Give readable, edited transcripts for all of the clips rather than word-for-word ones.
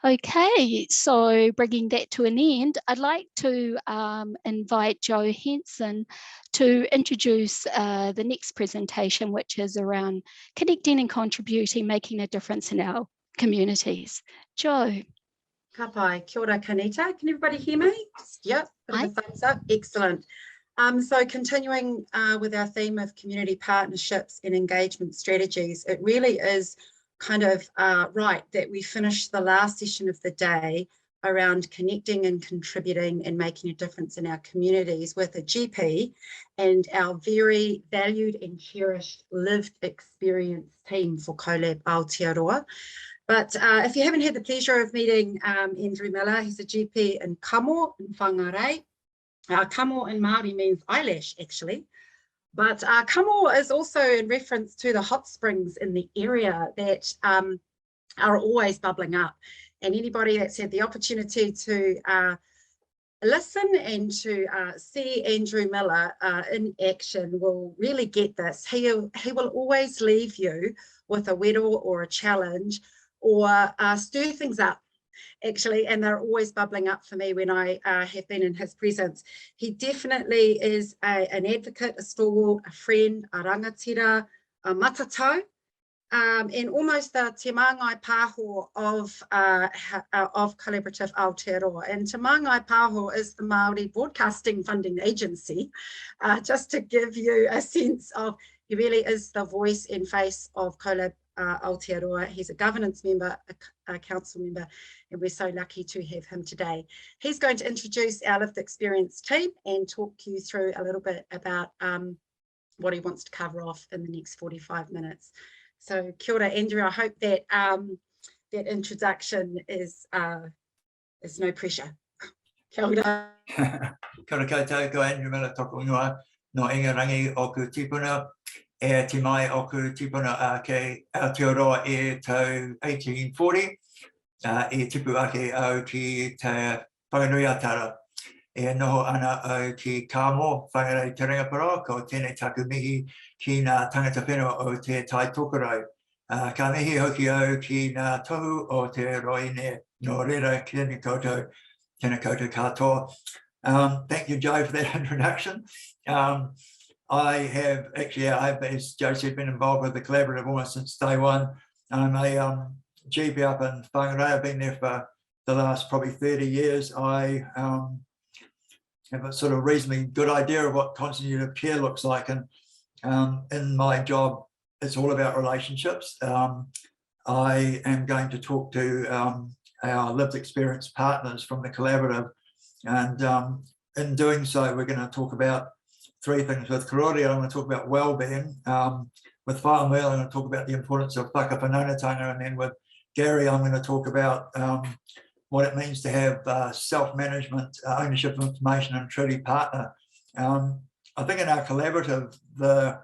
Okay, so bringing that to an end, I'd like to invite Joe Henson to introduce the next presentation, which is around connecting and contributing, making a difference in our communities. Joe. Ka pai, kia ora kanita. Can everybody hear me? Yep, bit of a thumbs up, excellent. So continuing with our theme of community partnerships and engagement strategies, it really is kind of right that we finish the last session of the day around connecting and contributing and making a difference in our communities with a GP and our very valued and cherished lived experience team for Collaborative Aotearoa. But if you haven't had the pleasure of meeting Andrew Miller, he's a GP in Kamo in Whangarei. Kamo in Māori means eyelash, actually. But Kamo is also in reference to the hot springs in the area that are always bubbling up. And anybody that's had the opportunity to listen and to see Andrew Miller in action will really get this. He will always leave you with a weddle or a challenge or stir things up, actually, and they're always bubbling up for me when I have been in his presence. He definitely is an advocate, a stalwart, a friend, a rangatira, a matatau, and almost the te māngai pāho of Collaborative Aotearoa. And te māngai pāho is the Māori Broadcasting Funding Agency, just to give you a sense of, he really is the voice and face of Collaborative Aotearoa. He's a governance member, a council member, and we're so lucky to have him today. He's going to introduce our lived experience team and talk you through a little bit about what he wants to cover off in the next 45 minutes. So kia ora, Andrew. I hope that that introduction is no pressure. Kia ora. Kia ora koutou, ko Andrew Miller toko ingoa no ingarangi o ku tipuna. E te mai o ku tipuna ke Aotearoa e tau 1840, e tipu ake au ki te whanganuiatara. E noho ana au ki Kamo, whangarei te rangaparo, ko tēnei taku mihi ki ngā tangata whenua o te tai tokorau. Ka mihi hoki au ki ngā tohu o te roine no reira ki tēnei koutou, tēnei koutou katoa. Thank you, Joe, for that introduction. I've, as Joe said, been involved with the Collaborative almost since day one. I'm a GP up in Whangarei. I've been there for the last probably 30 years. I have a sort of reasonably good idea of what continuity of care looks like. And in my job, it's all about relationships. I am going to talk to our lived experience partners from the Collaborative. And in doing so, we're going to talk about three things. With Karōria, I'm going to talk about well-being. With Merle, I'm going to talk about the importance of whakawhanaungatanga, and then with Gary, I'm going to talk about what it means to have self-management, ownership of information, and a treaty partner. I think in our Collaborative, the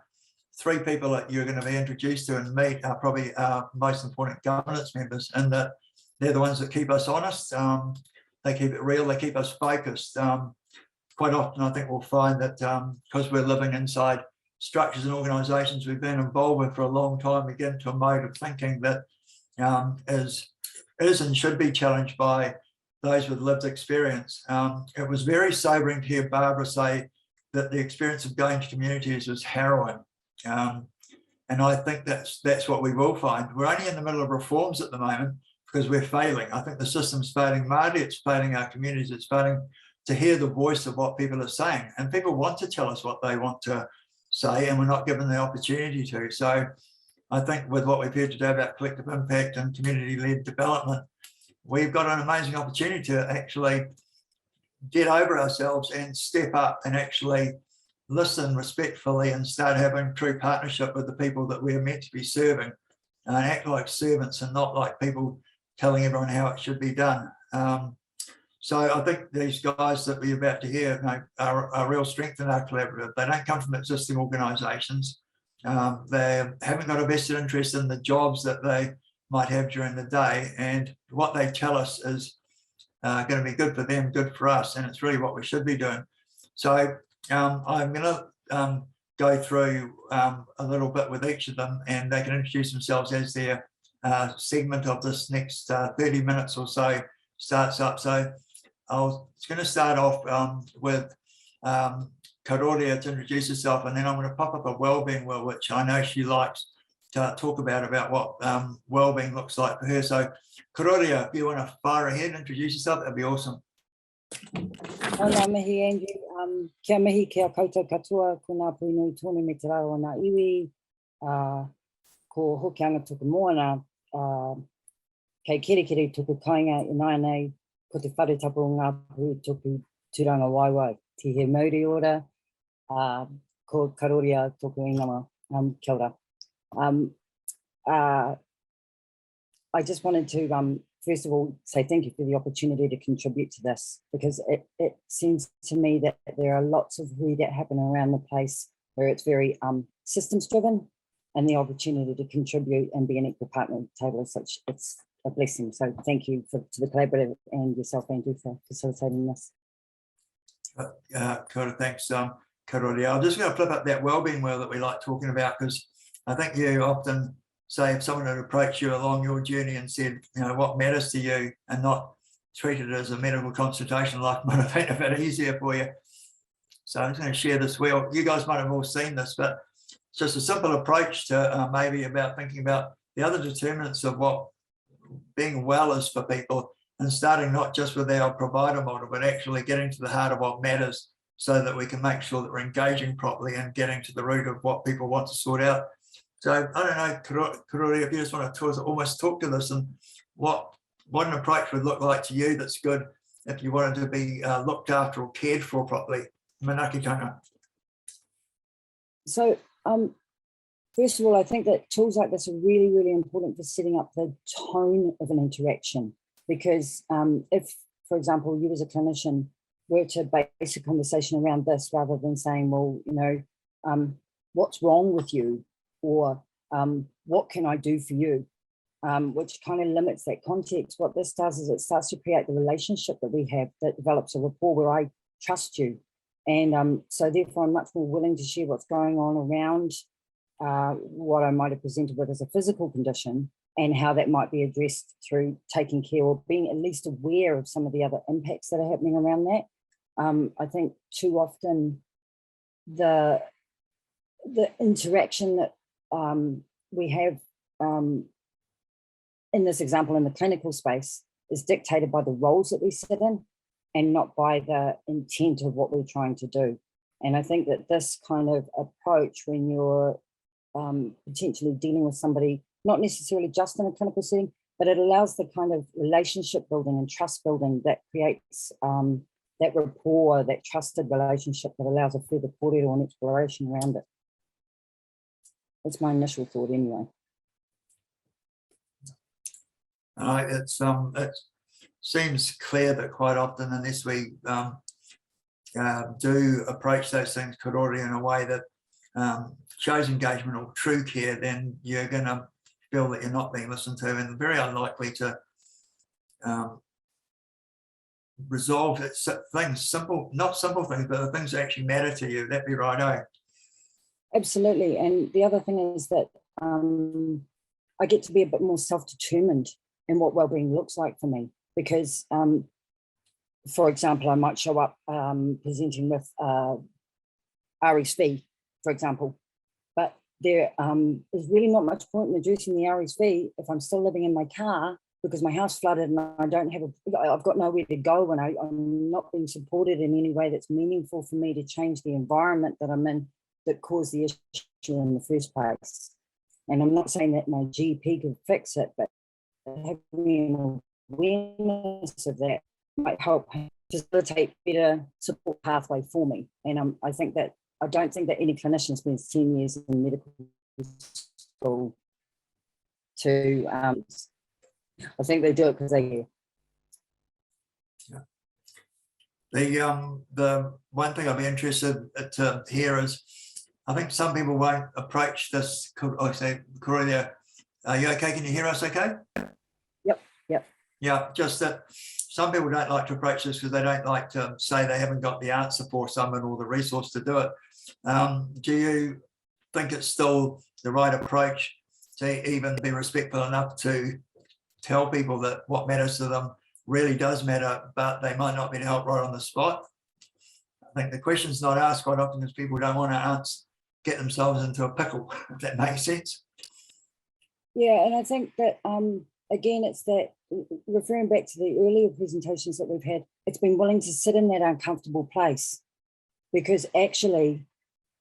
three people that you're going to be introduced to and meet are probably our most important governance members, and that they're the ones that keep us honest. They keep it real, they keep us focused. Quite often, I think we'll find that because we're living inside structures and organisations we've been involved with for a long time, we get into a mode of thinking that is and should be challenged by those with lived experience. It was very sobering to hear Barbara say that the experience of going to communities is harrowing. And I think that's what we will find. We're only in the middle of reforms at the moment because we're failing. I think the system's failing Māori, it's failing our communities, it's failing to hear the voice of what people are saying. And people want to tell us what they want to say, and we're not given the opportunity to. So I think with what we've heard today about collective impact and community-led development, we've got an amazing opportunity to actually get over ourselves and step up and actually listen respectfully and start having true partnership with the people that we're meant to be serving, and act like servants and not like people telling everyone how it should be done. So I think these guys that we're about to hear are a real strength in our Collaborative. They don't come from existing organisations. They haven't got a vested interest in the jobs that they might have during the day, and what they tell us is going to be good for them, good for us, and it's really what we should be doing. So I'm going to go through a little bit with each of them, and they can introduce themselves as they're segment of this next 30 minutes or so starts up. So I was going to start off with Karōria to introduce herself, and then I'm going to pop up a wellbeing wheel, which I know she likes to talk about what wellbeing looks like for her. So Karōria, if you want to fire ahead and introduce yourself, that'd be awesome. Ora mihi, Andrew. Kia mihi, kia koutou katoa, ko ngā puinui tōne me te rau o ngā iwi, ko hoki anga tuku moana, kei kere tuku kainga i nai nei, ko te whare tapu o ngā pū tuku tūranga waiwai, te he mauri ora, ko Karōria tuku ingama, kia ora. I just wanted to, first of all, say thank you for the opportunity to contribute to this, because it seems to me that there are lots of hui that happen around the place where it's very systems driven, and the opportunity to contribute and be an equal partner at the table is such, it's a blessing. So thank you to the Collaborative and yourself, Andrew, for facilitating this. Thanks, Karōria. I'm just going to flip up that wellbeing wheel that we like talking about, because I think you often say if someone had approached you along your journey and said, what matters to you, and not treated it as a medical consultation, life might have been a bit easier for you. So I'm just going to share this wheel. You guys might have all seen this, but it's just a simple approach to maybe about thinking about the other determinants of what being well is for people, and starting not just with our provider model, but actually getting to the heart of what matters, so that we can make sure that we're engaging properly and getting to the root of what people want to sort out. So I don't know, Karōria, if you just want to almost talk to this, and what an approach would look like to you that's good if you wanted to be looked after or cared for properly. Manaki kanga. So first of all, I think that tools like this are really, really important for setting up the tone of an interaction, because if, for example, you as a clinician were to base a conversation around this, rather than saying, well, what's wrong with you, or what can I do for you, which kind of limits that context. What this does is it starts to create the relationship that we have, that develops a rapport where I trust you. And so therefore I'm much more willing to share what's going on around what I might have presented with as a physical condition, and how that might be addressed through taking care, or being at least aware of some of the other impacts that are happening around that. I think too often the interaction that we have in this example in the clinical space is dictated by the roles that we sit in, and not by the intent of what we're trying to do. And I think that this kind of approach, when you're potentially dealing with somebody, not necessarily just in a clinical setting, but it allows the kind of relationship building and trust building that creates that rapport, that trusted relationship that allows a further kōrero and exploration around it. That's my initial thought anyway. It seems clear that quite often, unless we do approach those things, Karōria, in a way that shows engagement or true care, then you're going to feel that you're not being listened to, and very unlikely to resolve things, not simple things, but the things that actually matter to you. That'd be right, Absolutely. And the other thing is that I get to be a bit more self-determined in what wellbeing looks like for me, because, for example, I might show up presenting with RSV, for example, but there is really not much point in addressing the RSV if I'm still living in my car because my house flooded and I've got nowhere to go, and I'm not being supported in any way that's meaningful for me to change the environment that I'm in that caused the issue in the first place. And I'm not saying that my GP could fix it, but having an awareness of that might help facilitate better support pathway for me. And I don't think that any clinician spends 10 years in medical school to, I think they do it because they The one thing I'd be interested to hear is, I think some people won't approach this. I say, Karōria, are you okay? Can you hear us okay? Yep. Yeah, just that some people don't like to approach this because they don't like to say they haven't got the answer for someone or the resource to do it. Do you think it's still the right approach to even be respectful enough to tell people that what matters to them really does matter, but they might not be able to help right on the spot. I think the question's not asked quite often because people don't want to get themselves into a pickle, if that makes sense. Yeah, and I think that, again, it's that, referring back to the earlier presentations that we've had, it's been willing to sit in that uncomfortable place, because actually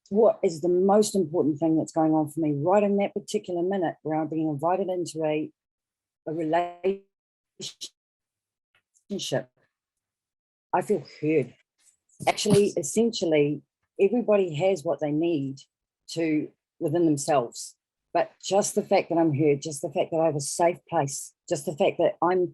what is the most important thing that's going on for me right in that particular minute where I'm being invited into a relationship, I feel heard. Actually, essentially, everybody has what they need to within themselves. But just the fact that I'm heard, just the fact that I have a safe place, just the fact that I'm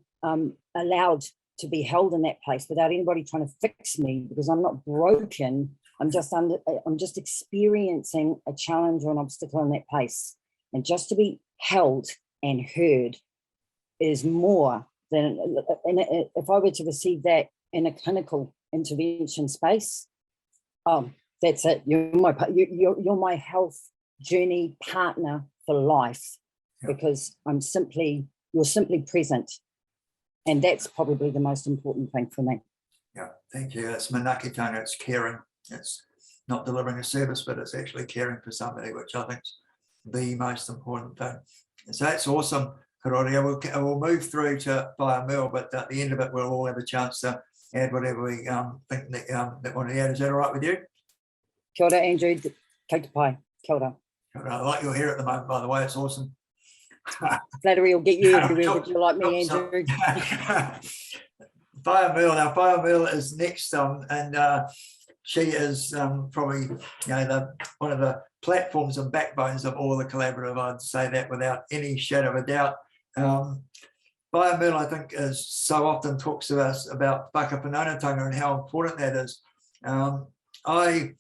allowed to be held in that place without anybody trying to fix me, because I'm not broken. I'm just experiencing a challenge or an obstacle in that place. And just to be held and heard is more than, and if I were to receive that in a clinical intervention space, that's it. You're my health journey partner for life, because you're simply present, and that's probably the most important thing for me. Yeah, thank you. It's manakitanga, it's caring. It's not delivering a service, but it's actually caring for somebody, which I think is the most important thing. So that's awesome, Karōria. We'll move through to Merle, but at the end of it, we'll all have a chance to add whatever we think that want to add. Is that all right with you? Kia ora, Andrew. Kei te pai. Kia ora. I like your hair at the moment, by the way. It's awesome. Flattery will get you everywhere. Would you like me, Andrew? Merle. Now, Merle is next, and she is probably, one of the platforms and backbones of all the collaborative. I'd say that without any shadow of a doubt. Merle, I think, is so often talks to us about whakapanaunatanga and how important that is. I,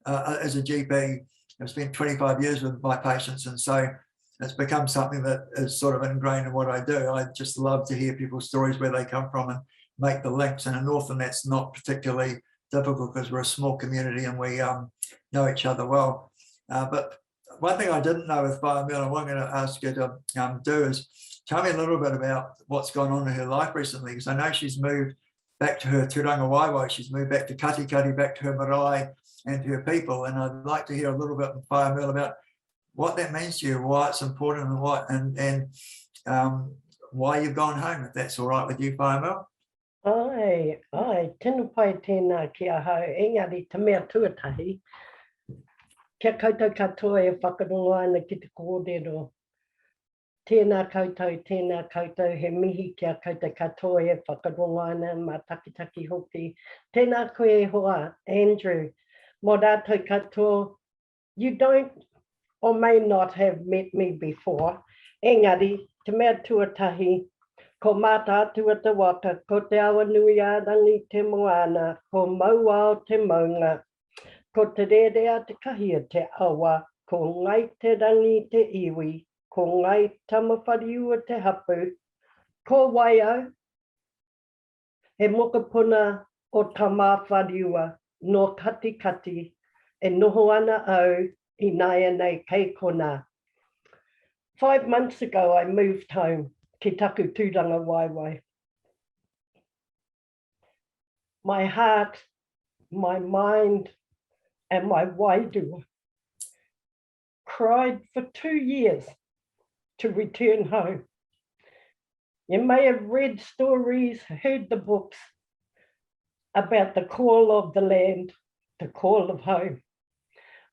as a GP, I've spent 25 years with my patients, and so it's become something that is sort of ingrained in what I do. I just love to hear people's stories, where they come from, and make the links. And in Northern, that's not particularly difficult because we're a small community and we know each other well. But one thing I didn't know with Merle, and what I'm going to ask you to do is tell me a little bit about what's gone on in her life recently, because I know she's moved back to her turanga waiwai. She's moved back to Katikati, back to her marae and to her people. And I'd like to hear a little bit from Merle about what that means to you, why it's important, and why you've gone home, if that's all right with you, Merle. Ai, tēnā pai tēnā kia hau, engari te mea tuatahi. Kia koutou katoa e whakarongo ana ki te kōrero. Tēnā koutou, he mihi kia koutou katoa e whakarongo ana mā takitaki hoki. Tēnā koe hoa, Andrew, mō rātou katoa, you don't or may not have met me before. Engari, te mea tuatahi, ko mata atua te waka, ko te awa nui ārangi te moana, ko maua o te maunga, ko te rerea te kahia te awa, ko ngai te rangi te iwi, ko ngai tamawhariua te hapu, ko waio, he mokapuna o tamawhariua, no katikati, e noho ana au, I nāia nei kei kona. 5 months ago, I moved home. Ki taku tūranga waiwai. My heart, my mind, and my wairua cried for 2 years to return home. You may have read stories, heard the books about the call of the land, the call of home.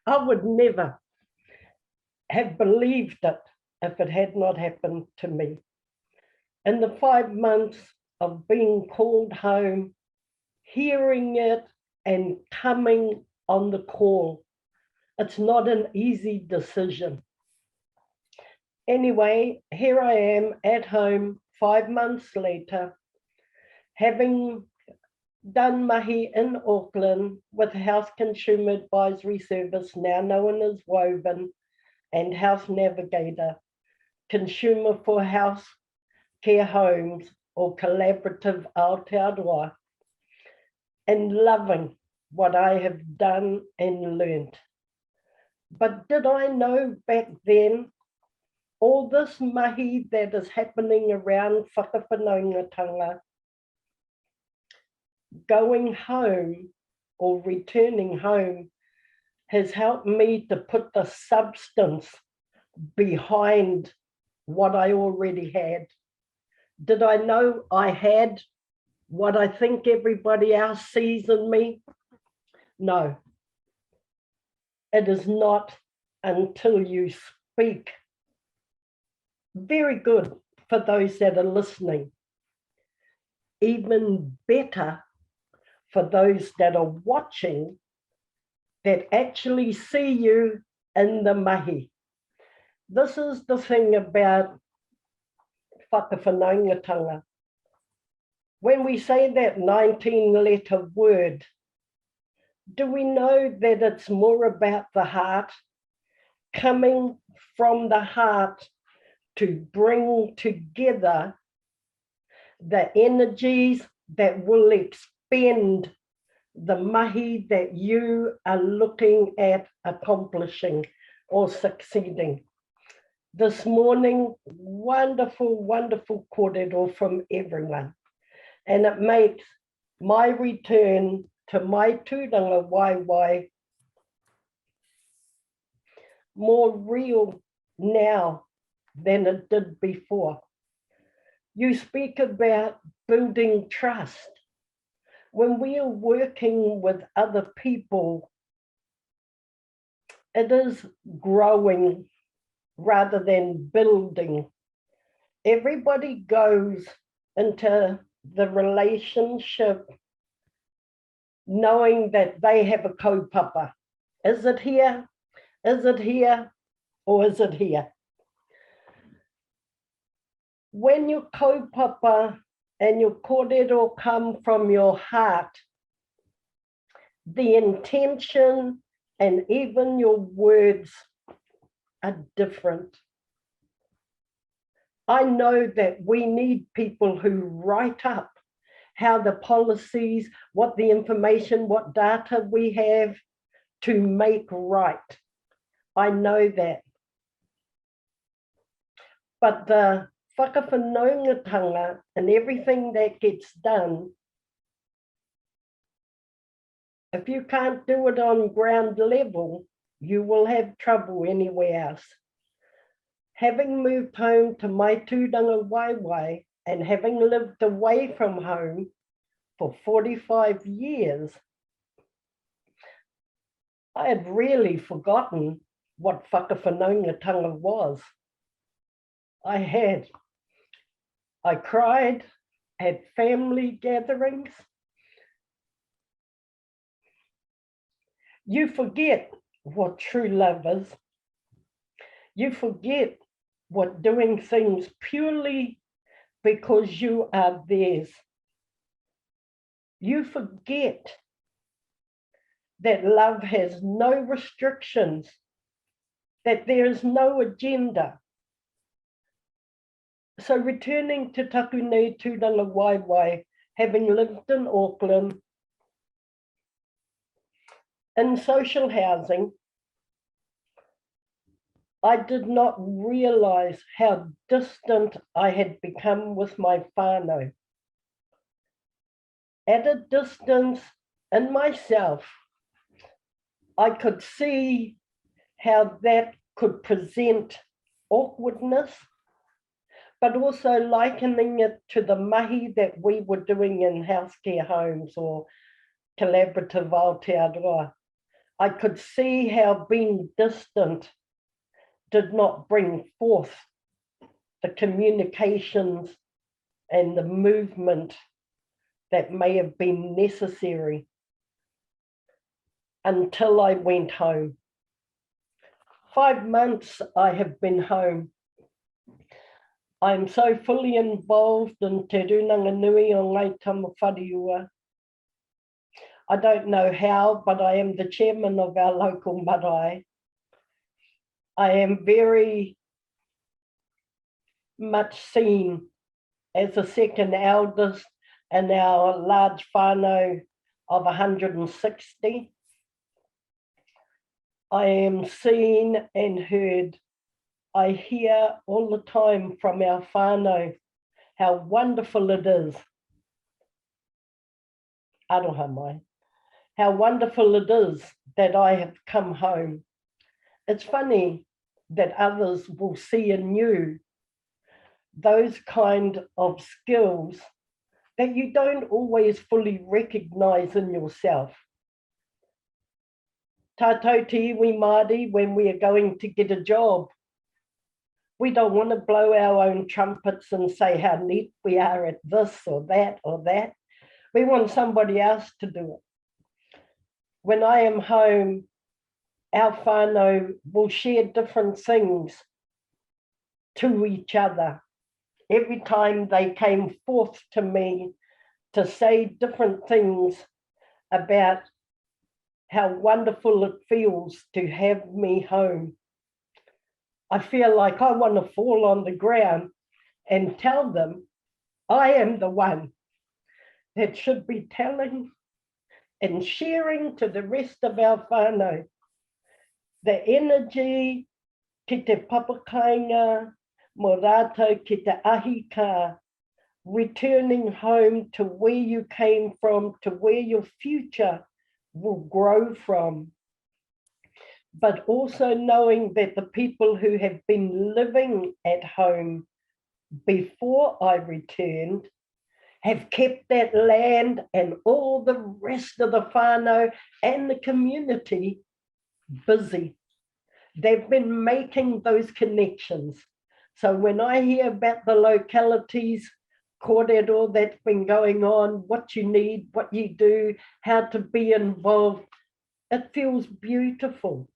I would never have believed it if it had not happened to me. In the 5 months of being called home, hearing it and coming on the call, it's not an easy decision. Anyway, here I am at home 5 months later, having done mahi in Auckland with House Consumer Advisory Service, now known as Woven, and House Navigator, Consumer for House Care Homes, or Collaborative Aotearoa, and loving what I have done and learned. But did I know back then all this mahi that is happening around whakawhanaungatanga, going home or returning home has helped me to put the substance behind what I already had. Did I know I had what I think everybody else sees in me? No. It is not until you speak. Very good for those that are listening. Even better for those that are watching, that actually see you in the mahi. This is the thing about whakawhanaungatanga. When we say that 19-letter word, do we know that it's more about the heart, coming from the heart to bring together the energies that will expend the mahi that you are looking at accomplishing or succeeding? This morning, wonderful, wonderful kōrero from everyone. And it makes my return to my tūranga waiwai more real now than it did before. You speak about building trust. When we are working with other people, it is growing rather than building. Everybody goes into the relationship knowing that they have a kaupapa. Is it here? Is it here? Or is it here? When your kaupapa and your kōrero come from your heart, the intention and even your words are different. I know that we need people who write up how the policies, what the information, what data we have to make right. I know that. But the whakawhanaungatanga and everything that gets done, if you can't do it on ground level, you will have trouble anywhere else. Having moved home to my tūranga waiwai and having lived away from home for 45 years, I had really forgotten what whakawhanaungatanga was. I had. I cried at family gatherings. You forget what true love is. You forget what doing things purely because you are theirs. You forget that love has no restrictions, that there is no agenda. So returning to taku nei tūranga waiwai, having lived in Auckland, in social housing, I did not realise how distant I had become with my whānau. At a distance in myself, I could see how that could present awkwardness, but also likening it to the mahi that we were doing in house care homes or Collaborative Aotearoa. I could see how being distant did not bring forth the communications and the movement that may have been necessary until I went home. 5 months I have been home. I'm so fully involved in Te Runanga Nui o Ngai Tamawhariua. I don't know how, but I am the chairman of our local marae. I am very much seen as the second eldest in our large whānau of 160. I am seen and heard I hear all the time from our whānau how wonderful it is. Aroha mai. How wonderful it is that I have come home. It's funny that others will see in you those kind of skills that you don't always fully recognize in yourself. Tātou te iwi Māori, when we are going to get a job, we don't want to blow our own trumpets and say how neat we are at this or that or that. We want somebody else to do it. When I am home, our whānau will share different things to each other. Every time they came forth to me to say different things about how wonderful it feels to have me home, I feel like I want to fall on the ground and tell them I am the one that should be telling and sharing to the rest of our whānau the energy ki te papakainga, mo rātou ki te ahika, returning home to where you came from, to where your future will grow from. But also knowing that the people who have been living at home before I returned have kept that land and all the rest of the whānau and the community busy. They've been making those connections. So when I hear about the localities, kōrero that's been going on, what you need, what you do, how to be involved, it feels beautiful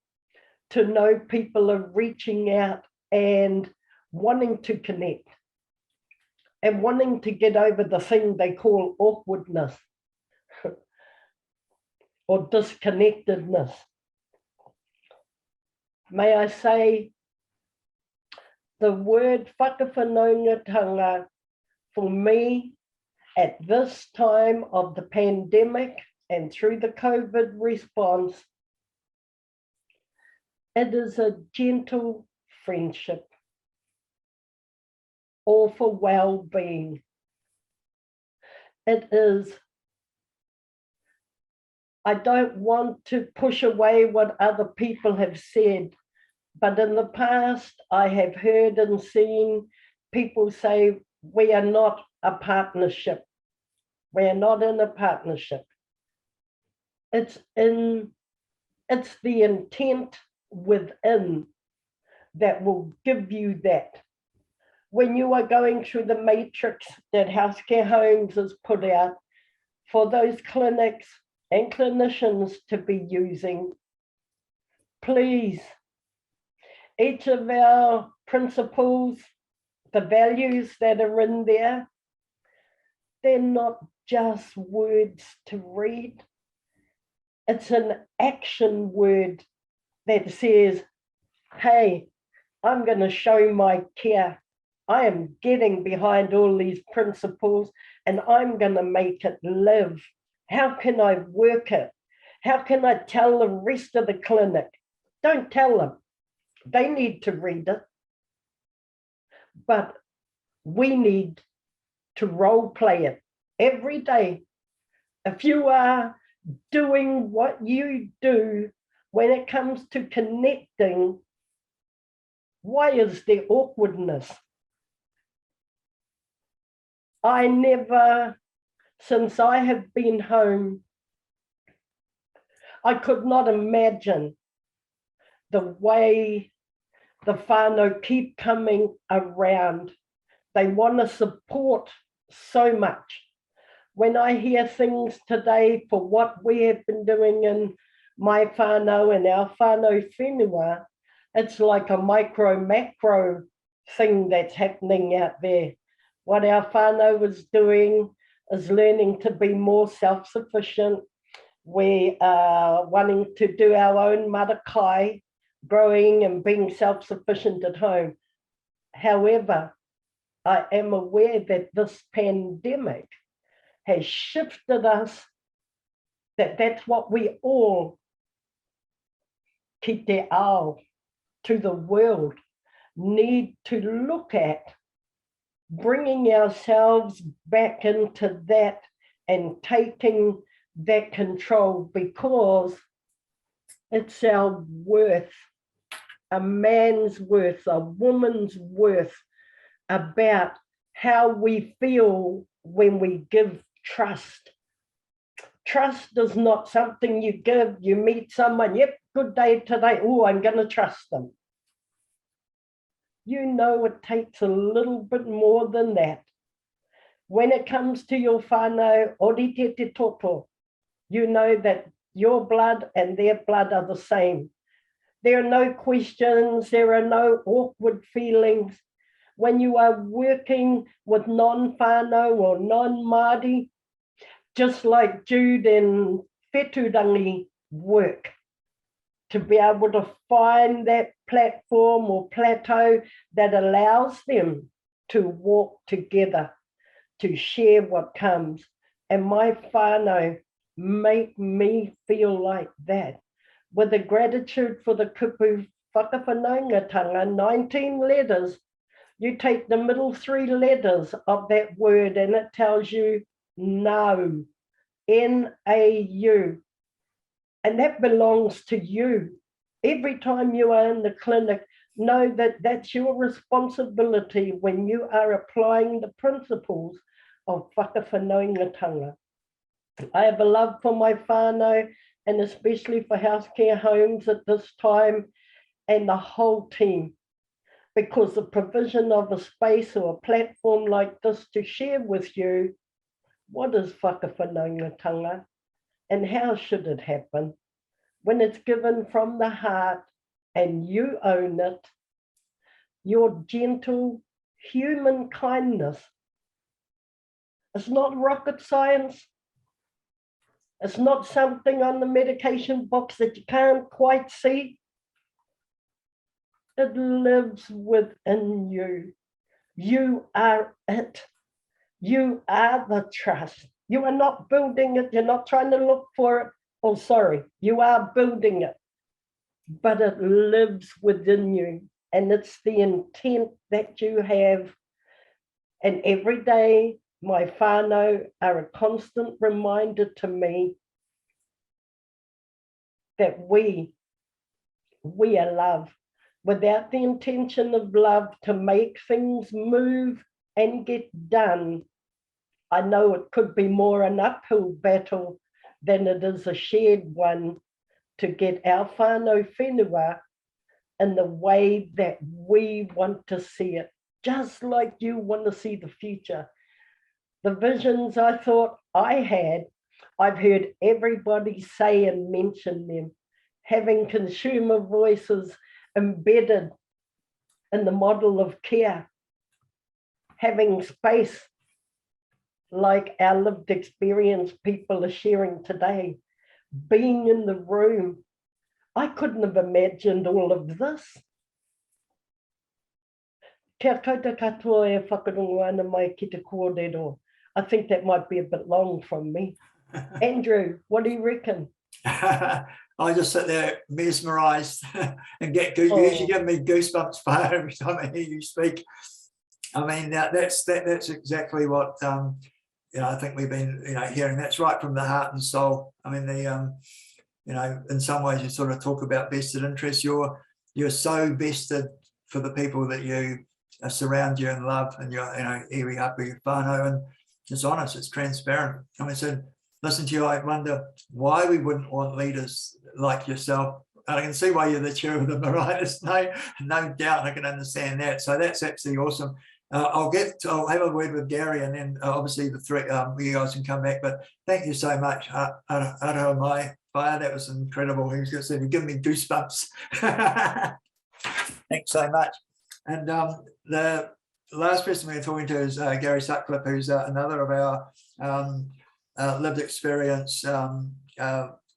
to know people are reaching out and wanting to connect and wanting to get over the thing they call awkwardness or disconnectedness. May I say, the word whakawhanaungatanga for me at this time of the pandemic and through the COVID response, it is a gentle friendship, all for well-being. It is, I don't want to push away what other people have said, but in the past I have heard and seen people say, we are not a partnership. We are not in a partnership. It's the intent within that will give you that. When you are going through the matrix that House Care Homes has put out for those clinics and clinicians to be using, please, each of our principles, the values that are in there, they're not just words to read. It's an action word that says, hey, I'm going to show my care. I am getting behind all these principles and I'm going to make it live. How can I work it? How can I tell the rest of the clinic? Don't tell them. They need to read it. But we need to role play it every day. If you are doing what you do when it comes to connecting, why is there awkwardness? I never, since I have been home, I could not imagine the way the whānau keep coming around. They want to support so much. When I hear things today for what we have been doing in my whānau and our whānau whenua, it's like a micro macro thing that's happening out there. What our whānau is doing is learning to be more self-sufficient. We are wanting to do our own marakai, growing and being self-sufficient at home. However, I am aware that this pandemic has shifted us, that's what we all ki te ao to the world. need to look at bringing ourselves back into that and taking that control, because it's our worth, a man's worth, a woman's worth, about how we feel when we give trust. Trust is not something you give. You meet someone, yep, good day today. Oh, I'm going to trust them. You know, it takes a little bit more than that. When it comes to your whānau, orite te toto, you know that your blood and their blood are the same. There are no questions. There are no awkward feelings. When you are working with non-whānau or non-Māori, just like Jude and Whetūrangi work, to be able to find that platform or plateau that allows them to walk together, to share what comes. And my whānau make me feel like that. With the gratitude for the kupu whakawhanaungatanga, 19 letters, you take the middle 3 letters of that word and it tells you no, N-A-U. And that belongs to you. Every time you are in the clinic, know that that's your responsibility when you are applying the principles of whakawhanaungatanga. I have a love for my whānau, and especially for house care homes at this time, and the whole team, because the provision of a space or a platform like this to share with you what is whakawhanaungatanga and how should it happen. When it's given from the heart and you own it, your gentle human kindness. It's not rocket science. It's not something on the medication box that you can't quite see. It lives within you. You are it. You are the trust. You are not building it. You're not trying to look for it. Oh, sorry, you are building it, but it lives within you, and it's the intent that you have. And every day, my whānau are a constant reminder to me that we are love, without the intention of love to make things move and get done. I know it could be more an uphill battle than it is a shared one to get our whānau whenua in the way that we want to see it, just like you want to see the future. The visions I thought I had, I've heard everybody say and mention them, having consumer voices embedded in the model of care, having space like our lived experience people are sharing today, being in the room. I couldn't have imagined all of this. Kia koutou katoa e whakarongo ana mai ki te kōrero. I think that might be a bit long from me. Andrew, what do you reckon? I just sit there mesmerised and get you usually give me goosebumps every time I hear you speak. I mean, that's exactly what I think we've been hearing. That's right from the heart and soul. I mean, in some ways you sort of talk about vested interest. You're so vested for the people that you surround you and love, and you're iwi hapu whānau, and it's honest, it's transparent. I mean, so listen to you, I wonder why we wouldn't want leaders like yourself. And I can see why you're the chair of the Mariahs, no doubt. I can understand that. So that's absolutely awesome. I'll have a word with Gary, and then obviously the three you guys can come back. But thank you so much, Aroha mai whaia. That was incredible. He was going to say, "Give me goosebumps." Thanks so much. And the last person we're talking to is Gary Sutcliffe, who's another of our lived experience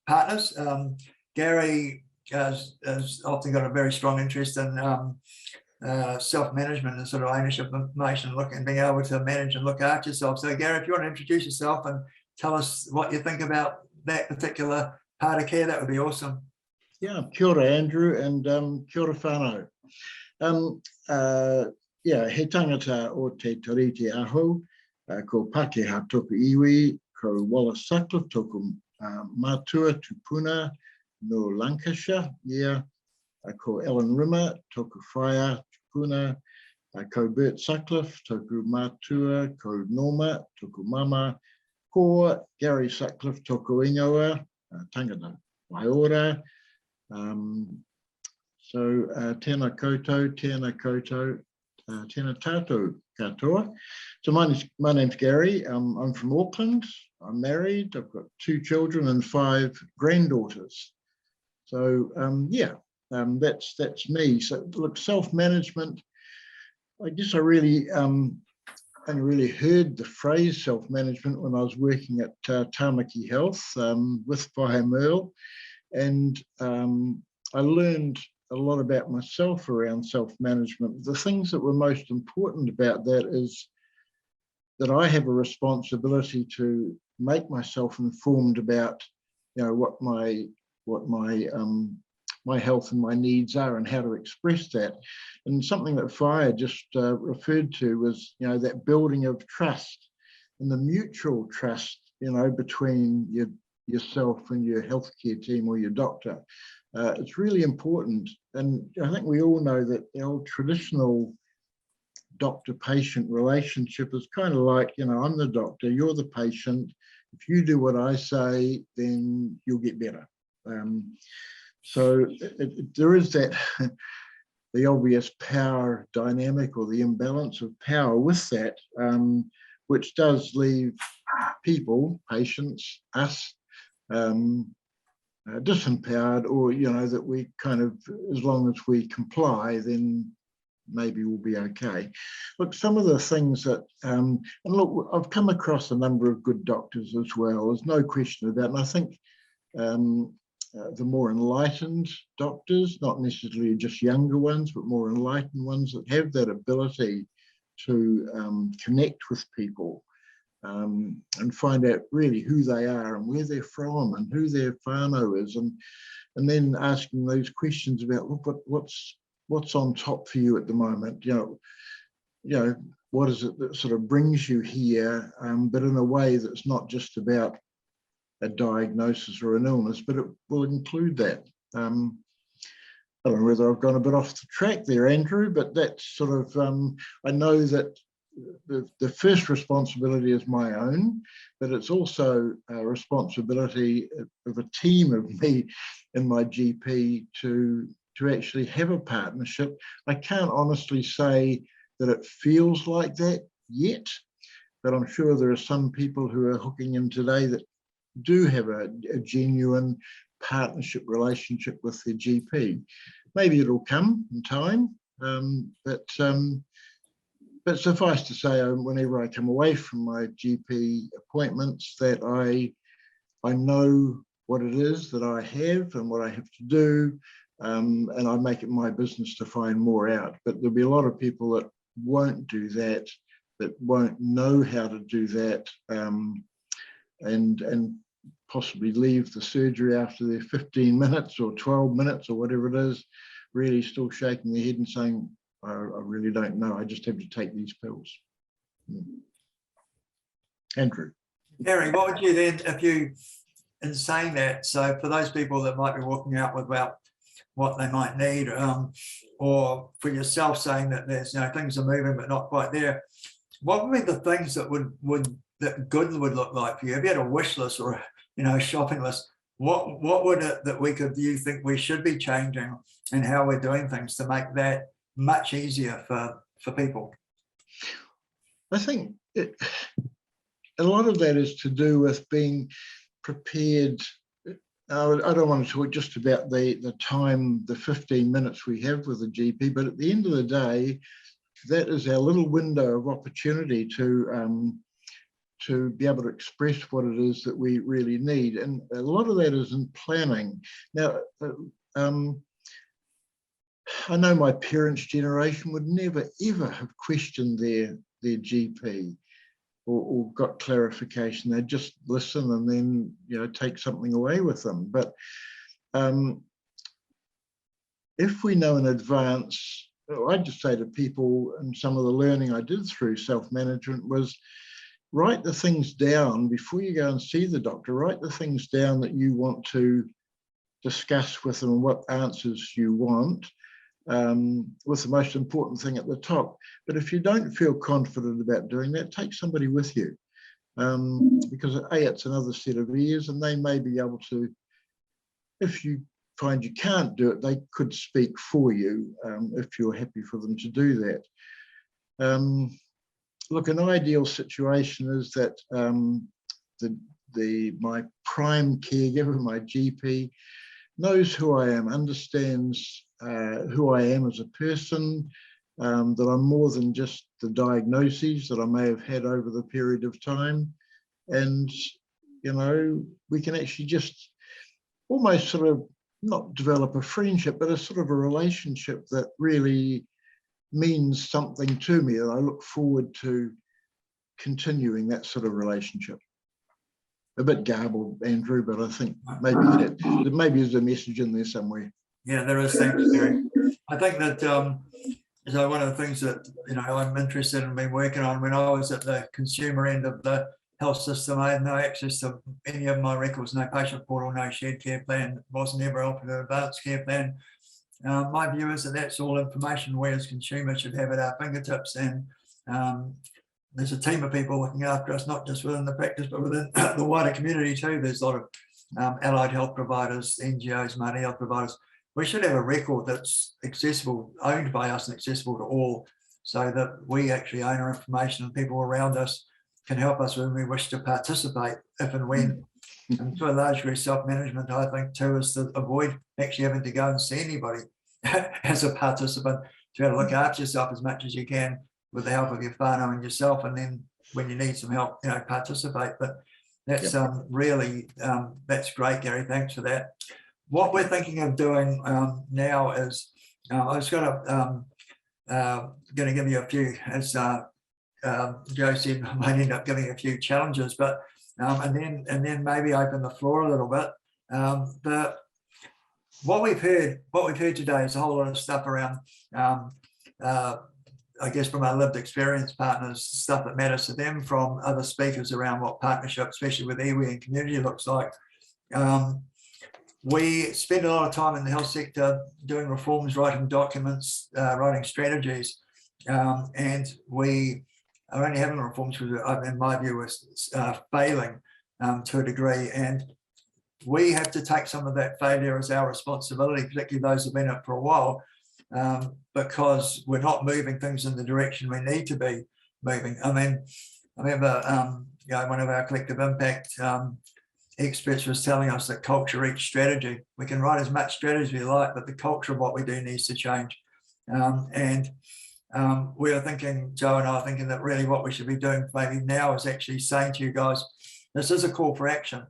partners. Gary has often got a very strong interest in self-management and sort of ownership of information, and being able to manage and look after yourself. So Gary, if you want to introduce yourself and tell us what you think about that particular part of care, that would be awesome. Yeah, kia ora Andrew, and kia ora whānau. he tangata o te tariti aho, ko Pākehā toku iwi, ko Wallace Sutcliffe toku mātua tupuna no Lancashire, ko Ellen Rimmer toku whaia tupuna, ko Bert Sutcliffe toku mātua, ko Norma toku mama, ko Gary Sutcliffe toku ingoa, tangata waiora. So tēnā koutou, tēnā tātou katoa. So my name's Gary. I'm from Auckland. I'm married. I've got 2 children and 5 granddaughters. So that's me. So look, self-management. I guess I really only really heard the phrase self-management when I was working at Tamaki Health by Merle, and I learned a lot about myself around self-management. The things that were most important about that is that I have a responsibility to make myself informed about, what my health and my needs are and how to express that. And something that Whaia just referred to was, that building of trust and the mutual trust, between yourself and your healthcare team or your doctor. It's really important. And I think we all know that the old traditional doctor-patient relationship is kind of like, I'm the doctor, you're the patient. If you do what I say, then you'll get better. So there is that, the obvious power dynamic or the imbalance of power with that, which does leave people, patients, us, disempowered, or that we kind of, as long as we comply, then maybe we'll be okay. Look, some of the things that and look, I've come across a number of good doctors as well, there's no question about it. And I think the more enlightened doctors, not necessarily just younger ones, but more enlightened ones that have that ability to connect with people, and find out really who they are and where they're from and who their whānau is, and then asking those questions about, look, what's on top for you at the moment, what is it that sort of brings you here, but in a way that's not just about a diagnosis or an illness, but it will include that. I don't know whether I've gone a bit off the track there, Andrew, but that's sort of, I know that the first responsibility is my own, but it's also a responsibility of a team of me and my GP to actually have a partnership. I can't honestly say that it feels like that yet, but I'm sure there are some people who are hooking in today that do have a genuine partnership relationship with their GP. Maybe it'll come in time, but suffice to say, whenever I come away from my GP appointments, that I know what it is that I have and what I have to do, and I make it my business to find more out. But there'll be a lot of people that won't do that won't know how to do that, and possibly leave the surgery after their 15 minutes or 12 minutes or whatever it is, really still shaking their head and saying, I really don't know. I just have to take these pills. Andrew. Gary, what would you then, if you, in saying that, so for those people that might be walking out without what they might need, or for yourself saying that there's, things are moving but not quite there, what would be the things that that good would look like for you? If you had a wish list or a shopping list, what would it that you think we should be changing and how we're doing things to make that much easier for people? I think a lot of that is to do with being prepared. I don't want to talk just about the time, the 15 minutes we have with the GP, but at the end of the day, that is our little window of opportunity to be able to express what it is that we really need. And a lot of that is in planning. Now, I know my parents' generation would never, ever have questioned their GP or got clarification. They'd just listen and then, take something away with them. But if we know in advance I just say to people, and some of the learning I did through self-management was write the things down before you go and see the doctor. Write the things down that you want to discuss with them, what answers you want, with the most important thing at the top. But if you don't feel confident about doing that, take somebody with you, because A, it's another set of ears, and they may be able to, if you find you can't do it, they could speak for you, if you're happy for them to do that. Look, an ideal situation is that my prime caregiver, my GP, knows who I am, understands who I am as a person, that I'm more than just the diagnoses that I may have had over the period of time. And, you know, we can actually just almost sort of not develop a friendship, but a sort of a relationship that really means something to me, that I look forward to continuing that sort of relationship. A bit garbled, Andrew, but I think maybe there's a message in there somewhere. Yeah, there is. Thanks, Gary. I think that so one of the things that I'm interested in been working on, when I was at the consumer end of the health system, I had no access to any of my records, no patient portal, no shared care plan, wasn't ever offered an advanced care plan. My view is that that's all information we as consumers should have at our fingertips, and there's a team of people looking after us, not just within the practice, but within the wider community too. There's a lot of allied health providers, NGOs, Māori health providers. We should have a record that's accessible, owned by us and accessible to all, so that we actually own our information and people around us can help us when we wish to participate, if and when. And to a large degree, self-management, I think, too, is to avoid actually having to go and see anybody as a participant, to be able to look after yourself as much as you can with the help of your whānau and yourself, and then when you need some help, participate. But that's really, that's great, Gary. Thanks for that. What we're thinking of doing now is, I was going to give you a few, as Joe said, I might end up giving you a few challenges, but and then maybe open the floor a little bit. But what we've heard today is a whole lot of stuff around, I guess, from our lived experience partners, stuff that matters to them, from other speakers around what partnership, especially with iwi and community, looks like. We spend a lot of time in the health sector doing reforms, writing documents, writing strategies, and we are only having reforms because, in my view, is failing to a degree. And we have to take some of that failure as our responsibility, particularly those who've been in it for a while, because we're not moving things in the direction we need to be moving. I mean, I remember, one of our collective impact experts was telling us that culture eats strategy. We can write as much strategy as we like, but the culture of what we do needs to change. We are thinking, Joe and I are thinking, that really what we should be doing maybe now is actually saying to you guys, this is a call for action.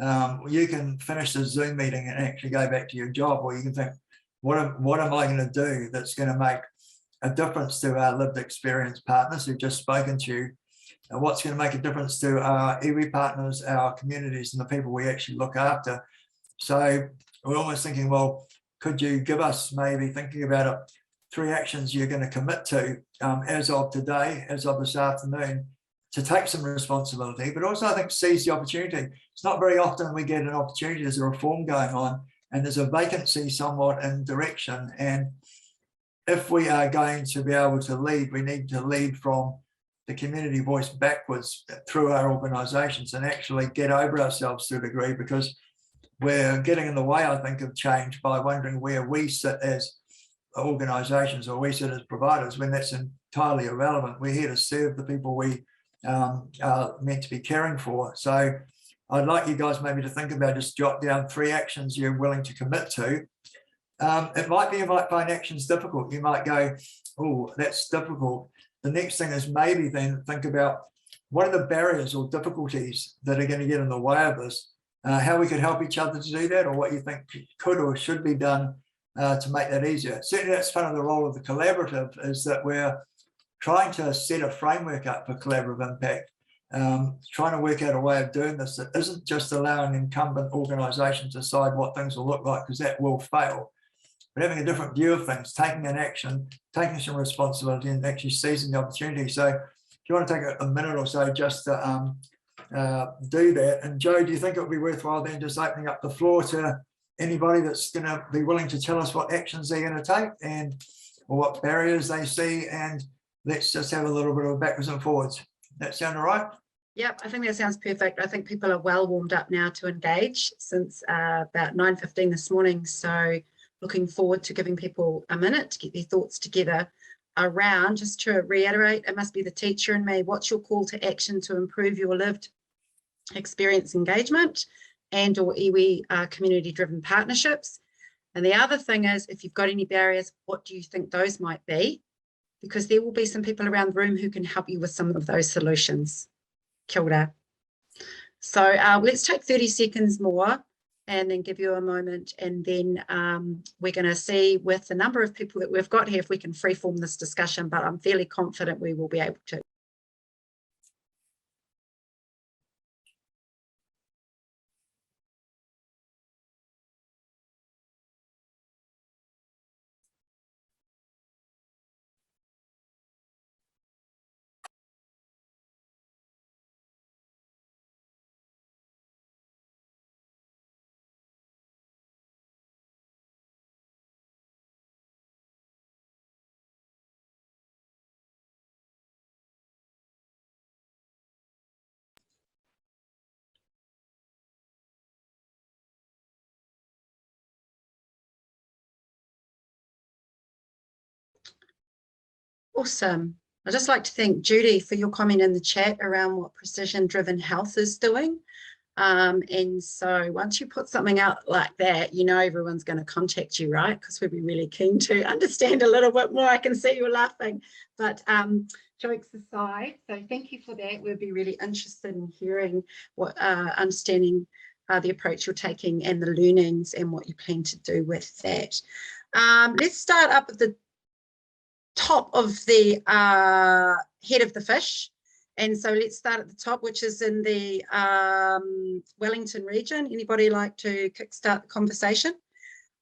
You can finish the Zoom meeting and actually go back to your job, or you can think, what am I going to do that's going to make a difference to our lived experience partners who've just spoken to you? What's going to make a difference to our iwi partners, our communities, and the people we actually look after? So we're almost thinking, well, could you give us, maybe thinking about it, 3 actions you're going to commit to as of today, as of this afternoon, to take some responsibility, but also I think seize the opportunity. It's not very often we get an opportunity. There's a reform going on and there's a vacancy somewhat in direction. And if we are going to be able to lead, we need to lead from the community voice backwards through our organisations and actually get over ourselves to a degree, because we're getting in the way, I think, of change by wondering where we sit as organisations or we sit as providers, when that's entirely irrelevant. We're here to serve the people we are meant to be caring for. So I'd like you guys maybe to think about, just jot down 3 actions you're willing to commit to. It might be you might find actions difficult. You might go, oh, that's difficult. The next thing is maybe then think about what are the barriers or difficulties that are going to get in the way of this, how we could help each other to do that, or what you think could or should be done to make that easier. Certainly that's part of the role of the collaborative, is that we're trying to set a framework up for collaborative impact, trying to work out a way of doing this that isn't just allowing incumbent organisations to decide what things will look like, because that will fail, but having a different view of things, taking an action, taking some responsibility, and actually seizing the opportunity. So if you want to take a minute or so just to do that. And Joe, do you think it would be worthwhile then just opening up the floor to anybody that's going to be willing to tell us what actions they're going to take and or what barriers they see, and let's just have a little bit of backwards and forwards. That sound all right? Yep, I think that sounds perfect. I think people are well warmed up now to engage since about 9:15 this morning. So looking forward to giving people a minute to get their thoughts together around, just to reiterate, it must be the teacher in me. What's your call to action to improve your lived experience engagement and or iwi community-driven partnerships? And the other thing is, if you've got any barriers, what do you think those might be? Because there will be some people around the room who can help you with some of those solutions. Kia ora. So let's take 30 seconds more and then give you a moment, and then we're going to see with the number of people that we've got here if we can freeform this discussion, but I'm fairly confident we will be able to. Awesome. I'd just like to thank Judy for your comment in the chat around what precision-driven health is doing. And so once you put something out like that, you know everyone's going to contact you, right? Because we'd be really keen to understand a little bit more. I can see you laughing, but jokes aside, so thank you for that. We'd be really interested in hearing what, understanding the approach you're taking and the learnings and what you plan to do with that. Let's start up at the top of the head of the fish. And so let's start at the top, which is in the Wellington region. Anybody like to kickstart the conversation?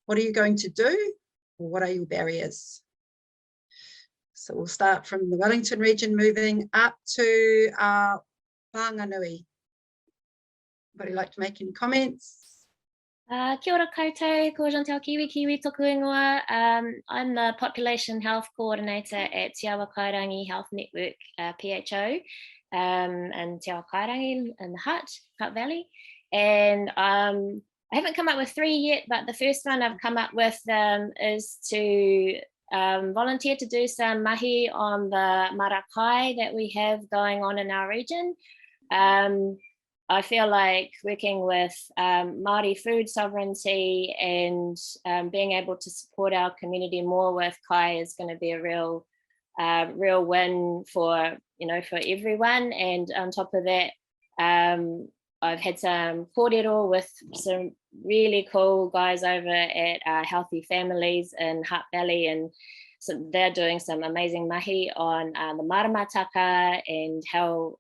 What are you going to do? Or what are your barriers? So we'll start from the Wellington region, moving up to Whanganui. Anybody like to make any comments? Kia ora koutou, ko Jean Te Ao Kiwi toku ingoa. I'm the Population Health Coordinator at Te Awa Kairangi Health Network, PHO, and Te Awa Kairangi in the Hutt Valley. And I haven't come up with 3 yet, but the first one I've come up with is to volunteer to do some mahi on the marakai that we have going on in our region. I feel like working with Māori food sovereignty and being able to support our community more with kai is going to be a real win for, for everyone. And on top of that, I've had some kōrero with some really cool guys over at Healthy Families in Hutt Valley, and so they're doing some amazing mahi on the maramataka and how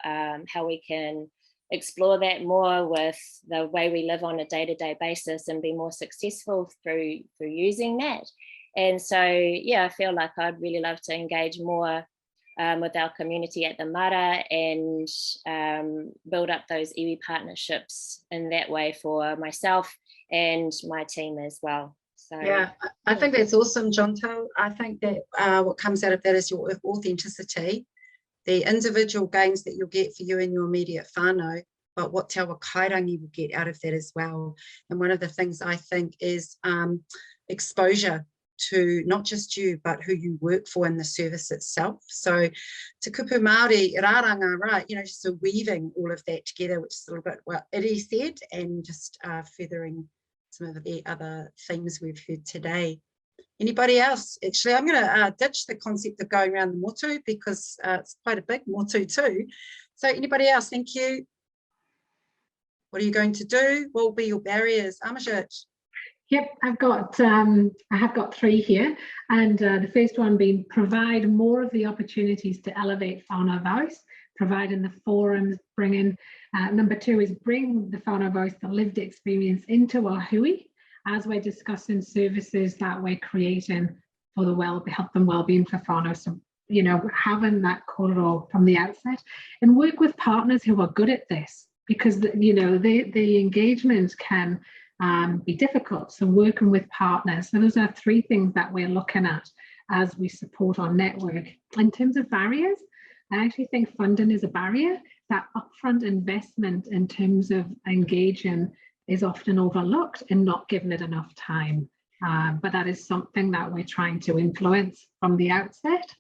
we can explore that more with the way we live on a day-to-day basis and be more successful through using that. And so, yeah, I feel like I'd really love to engage more with our community at the Mara and build up those iwi partnerships in that way for myself and my team as well. So yeah, I think that's awesome, Jonto. I think that what comes out of that is your authenticity, the individual gains that you'll get for you and your immediate whānau, but what Te Awa Kairangi will get out of that as well. And one of the things I think is exposure to not just you, but who you work for in the service itself. So Te Kupu Māori, rāranga, right, just sort of weaving all of that together, which is a little bit what Iri said, and just furthering some of the other themes we've heard today. Anybody else? Actually, I'm going to ditch the concept of going around the motu because it's quite a big motu too. So anybody else? Thank you. What are you going to do? What will be your barriers? Amajit. Yep, I have got 3 here, and the first one being provide more of the opportunities to elevate whānau voice, providing the forums, number 2 is bring the whānau voice, the lived experience into our hui. as we're discussing services that we're creating for the health and well-being for whānau. So, you know, having that korero from the outset, and work with partners who are good at this, because, you know, the engagement can be difficult. So working with partners. So those are 3 things that we're looking at as we support our network. In terms of barriers, I actually think funding is a barrier. That upfront investment in terms of engaging is often overlooked and not given it enough time. But that is something that we're trying to influence from the outset.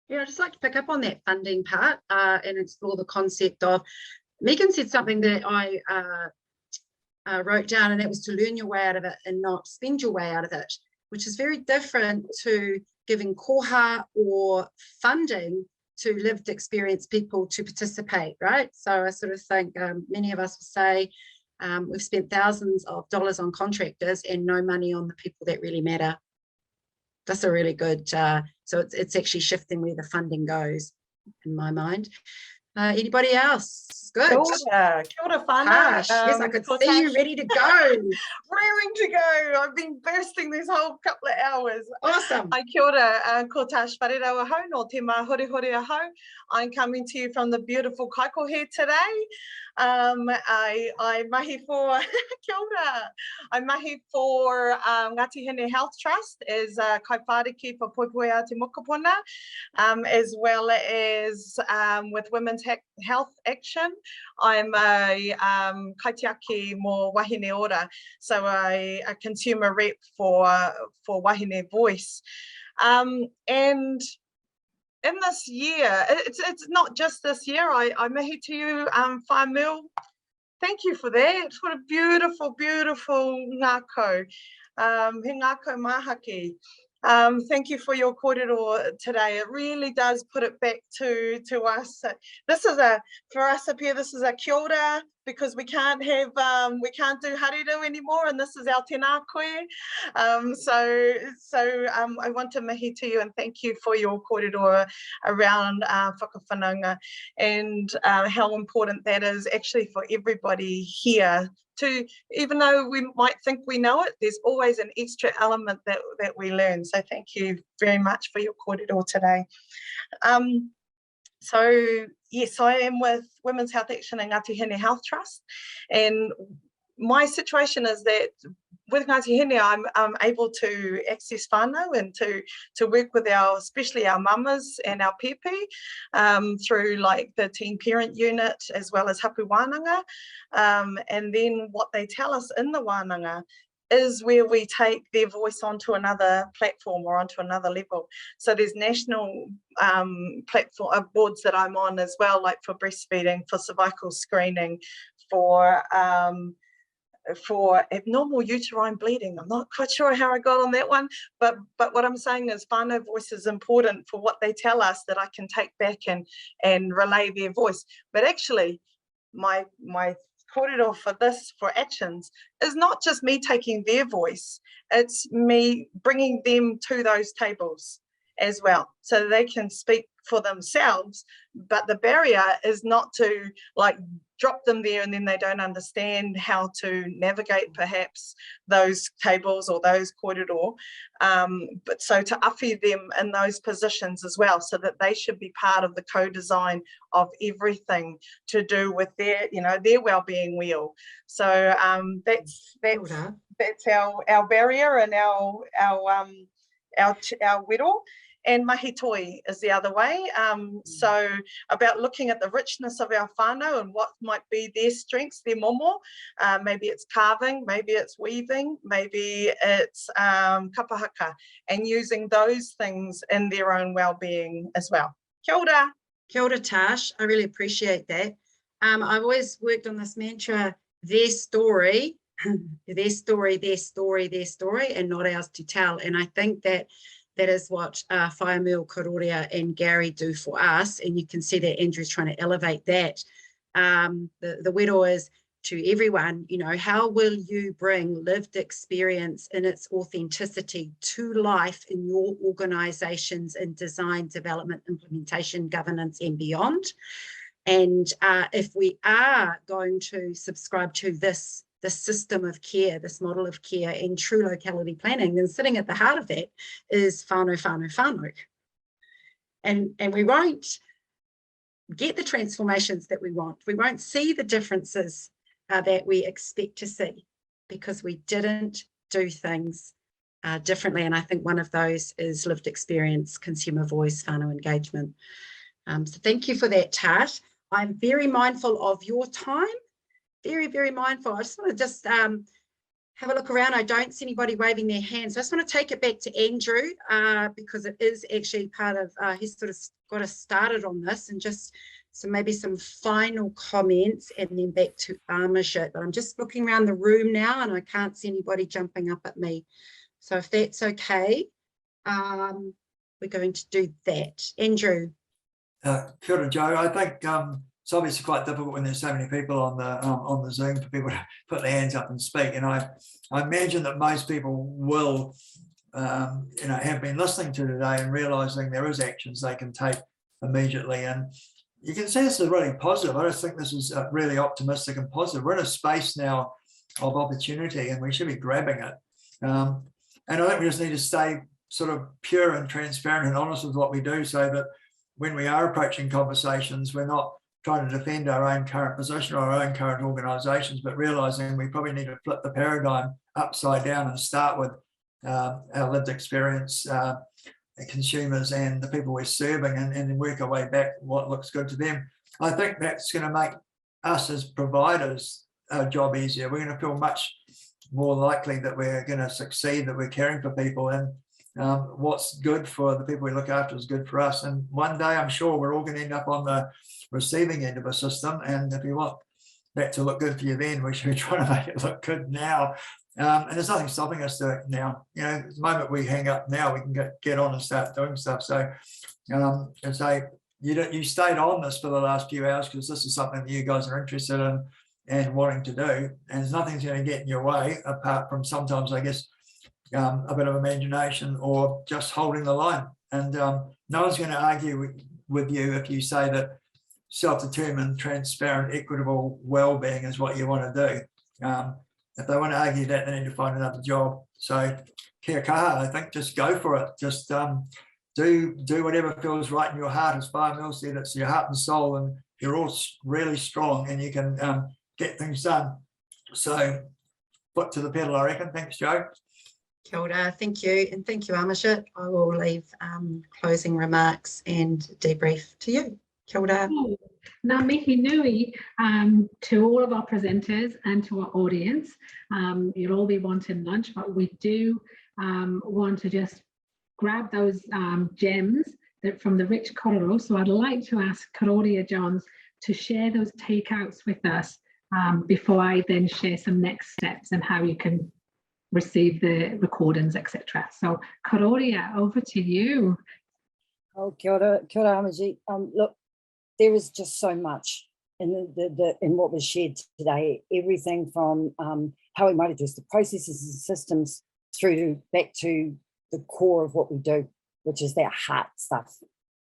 Yeah, I'd just like to pick up on that funding part and explore the concept of, Megan said something that I wrote down, and that was to learn your way out of it and not spend your way out of it, which is very different to giving koha or funding to lived experience people to participate, right? So I sort of think many of us will say we've spent thousands of dollars on contractors and no money on the people that really matter. That's a really good, so it's actually shifting where the funding goes in my mind. Anybody else? Good. Kia ora whānau. Yes, I could see you ready to go. Raring to go. I've been bursting this whole couple of hours. Awesome. Kia ora, ko Tash wharerawa hau no te mā hore hau. I'm coming to you from the beautiful Kaikohe today. I mahi for kia ora. I mahi for Ngāti Hine Health Trust as kaipāriki for Poipoi a te Mokopuna, as well as with Women's Health Action. I'm a kaitiaki mō Wahine Ora, so a consumer rep for Wahine Voice. And in this year, it's not just this year, I mihi to you, whāmil. Thank you for that. What a beautiful, beautiful ngākau. He ngākau mahaki. Thank you for your kōrero today. It really does put it back to us. This is for us up here, this is a kia ora, because we can't do hareru anymore, and this is our tēnā koe. So I want to mihi to you and thank you for your kōrero around whakawhanaunga, and how important that is actually for everybody here. Even though we might think we know it, there's always an extra element that we learn. So thank you very much for your kōrero today. So yes, I am with Women's Health Action and Ngāti Hine Health Trust, and my situation is that with Ngāti Hine, I'm able to access whānau and to work with especially our mamas and our pepe through like the teen parent unit as well as hapu wānanga. And then what they tell us in the wānanga is where we take their voice onto another platform or onto another level. So there's national platform boards that I'm on as well, like for breastfeeding, for cervical screening, for abnormal uterine bleeding. I'm not quite sure how I got on that one, but what I'm saying is whānau voice is important for what they tell us that I can take back and relay their voice. But actually, my kōrero for actions is not just me taking their voice, it's me bringing them to those tables as well, so they can speak for themselves. But the barrier is not to like drop them there and then they don't understand how to navigate perhaps those tables or those kōrero, but so to awhi them in those positions as well, so that they should be part of the co-design of everything to do with their well-being wheel. So that's our barrier and our wero. And mahi toi is the other way. So about looking at the richness of our whānau and what might be their strengths, their momo. Maybe it's carving, maybe it's weaving, maybe it's kapahaka, and using those things in their own well-being as well. Kia ora. Kia ora, Tash. I really appreciate that. I've always worked on this mantra, their story, their story, their story, their story, and not ours to tell. And I think that is what Whaiamil, Karōria and Gary do for us. And you can see that Andrew's trying to elevate that. The wero is to everyone, how will you bring lived experience in its authenticity to life in your organizations in design, development, implementation, governance and beyond? And if we are going to subscribe to this this system of care, this model of care and true locality planning, then sitting at the heart of that is whānau, whānau, whānau. And we won't get the transformations that we want. We won't see the differences that we expect to see because we didn't do things differently. And I think one of those is lived experience, consumer voice, whānau engagement. So thank you for that, Tat. I'm very mindful of your time. Very, very mindful. I just want to have a look around. I don't see anybody waving their hands. So I just want to take it back to Andrew because it is actually part of, he's sort of got us started on this, and just maybe some final comments and then back to Amarjit. But I'm just looking around the room now and I can't see anybody jumping up at me. So if that's okay, we're going to do that. Andrew. Kia ora, Joe. I think it's obviously quite difficult when there's so many people on the Zoom for people to put their hands up and speak. And I imagine that most people will, have been listening to today and realising there is actions they can take immediately. And you can see this is really positive. I just think this is really optimistic and positive. We're in a space now of opportunity, and we should be grabbing it. And I think we just need to stay sort of pure and transparent and honest with what we do, so that when we are approaching conversations, we're not trying to defend our own current position or our own current organisations, but realising we probably need to flip the paradigm upside down and start with our lived experience, consumers and the people we're serving, and then work our way back what looks good to them. I think that's going to make us as providers our job easier. We're going to feel much more likely that we're going to succeed, that we're caring for people, and what's good for the people we look after is good for us. And one day I'm sure we're all going to end up on the receiving end of a system, and if you want that to look good for you then, we should be trying to make it look good now. And there's nothing stopping us doing it now. The moment we hang up now, we can get on and start doing stuff. So and say you stayed on this for the last few hours because this is something that you guys are interested in and wanting to do, and nothing's going to get in your way apart from sometimes, I guess, a bit of imagination or just holding the line. And no one's going to argue with you if you say that self-determined, transparent, equitable well-being is what you want to do. If they want to argue that, they need to find another job. So kia kaha, I think just go for it. Just do whatever feels right in your heart. As Merle said, it's your heart and soul, and you're all really strong and you can get things done. So foot to the pedal, I reckon. Thanks, Joe. Kia ora, thank you. And thank you, Amarjit. I will leave closing remarks and debrief to you. Kia ora. Ngā mihi nui to all of our presenters and to our audience. You'll all be wanting lunch, but we do want to just grab those gems from the rich korero. So I'd like to ask Karōria Johns to share those takeouts with us before I then share some next steps and how you can receive the recordings, etc. So Karōria, over to you. Oh, kia ora, Amarjit. Look, there is just so much in in what was shared today. Everything from how we might address the processes and systems through back to the core of what we do, which is that heart stuff.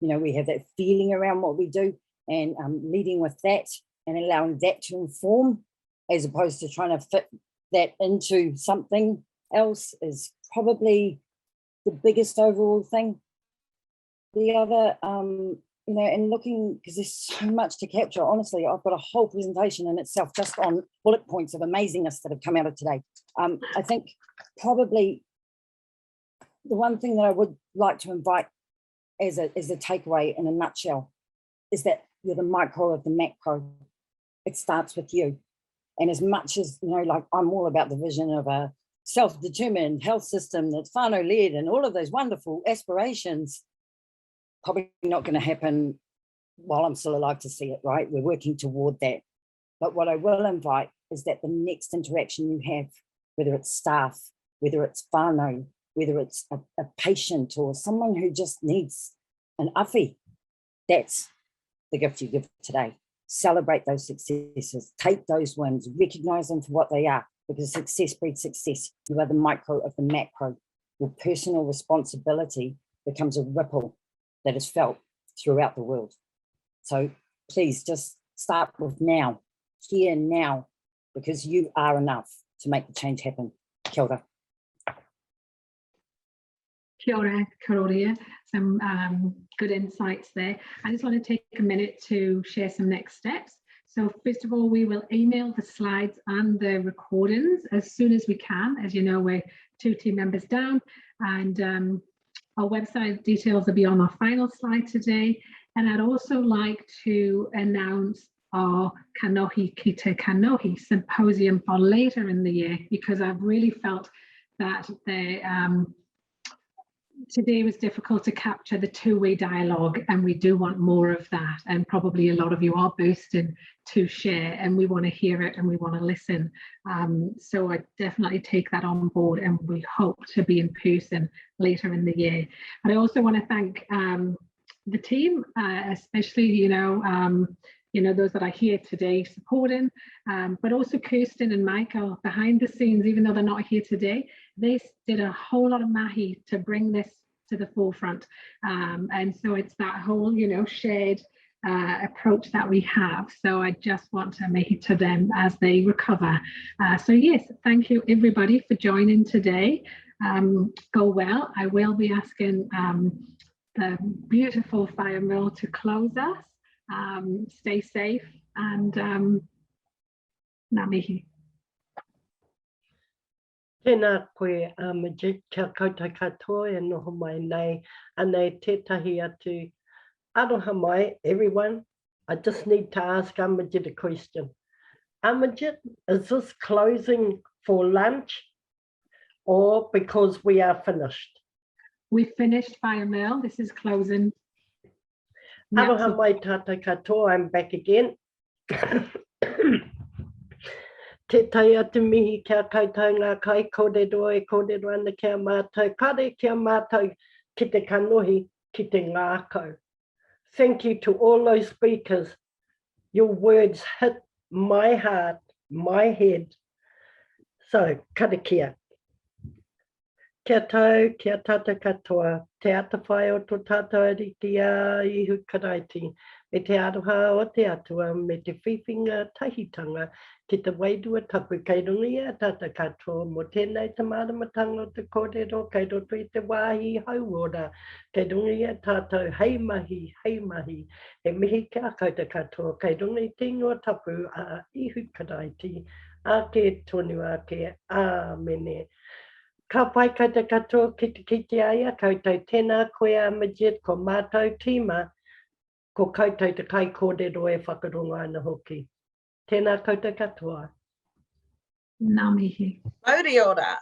We have that feeling around what we do, and leading with that and allowing that to inform, as opposed to trying to fit that into something else, is probably the biggest overall thing. The other, and looking, because there's so much to capture. Honestly, I've got a whole presentation in itself just on bullet points of amazingness that have come out of today. I think probably the one thing that I would like to invite as a takeaway in a nutshell is that you're the micro of the macro. It starts with you. And as much as, like I'm all about the vision of a self-determined health system that's whānau-led and all of those wonderful aspirations, probably not going to happen while I'm still alive to see it, right? We're working toward that. But what I will invite is that the next interaction you have, whether it's staff, whether it's whānau, whether it's a patient or someone who just needs an awhi, that's the gift you give today. Celebrate those successes, take those wins, recognise them for what they are, because success breeds success. You are the micro of the macro. Your personal responsibility becomes a ripple that is felt throughout the world. So please just start with now, here now, because you are enough to make the change happen. Kia ora. Kia ora, Karōria. Some good insights there. I just want to take a minute to share some next steps. So first of all, we will email the slides and the recordings as soon as we can. As you know, we're 2 team members down, and our website details will be on our final slide today. And I'd also like to announce our Kanohi Kita Kanohi Symposium for later in the year, because I've really felt that today was difficult to capture the two-way dialogue, and we do want more of that, and probably a lot of you are boosted to share, and we want to hear it and we want to listen. So I definitely take that on board, and we hope to be in person later in the year. And I also want to thank the team, especially those that are here today supporting, but also Kirsten and Michael behind the scenes. Even though they're not here today, they did a whole lot of mahi to bring this to the forefront. And so it's that whole, shared approach that we have. So I just want to make it to them as they recover. So yes, thank you everybody for joining today. Go well. I will be asking the beautiful Fire Merle to close us. Stay safe, and ngā mihi. Tēnā koe Majid, kia koutou katoa e noho mai nei, anei tētahi atu. Aroha mai, everyone. I just need to ask Amajid a question. Amajid, is this closing for lunch or because we are finished? We finished Fire Merle. This is closing. Aroha mai tātou katoa, I'm back again. Tētai atu mihi kia koutou ngā kai kōrero e kōrero ana kia mātou. Kare kia mātou ki te kanohi, ki te ngākau. Thank you to all those speakers. Your words hit my heart, my head. So, karakia. Kia tau, kia tātou katoa, te atawhai o tō tātou ariki a ihu karaiti, me te aroha o te atua, me te whiwhinga tahitanga, ki te wairua tapu, kei rungi a tātou katoa, mo tēnei te māramatanga o te kōrero, kei roto i te wāhi hauora, kei rungi a tātou, hei mahi, e mihi kia koutou katoa, kei rungi te ingoa tapu a ihu karaiti, a ke tonu a ke āmene. Ka pai koutou katoa ki te kiti aia, koutou tēnā koe a Majid, ko mātou tīma, ko koutou te kai kōrero e whakarongo ana hoki. Tēnā koutou katoa. Ngā mihi. Mauri ora.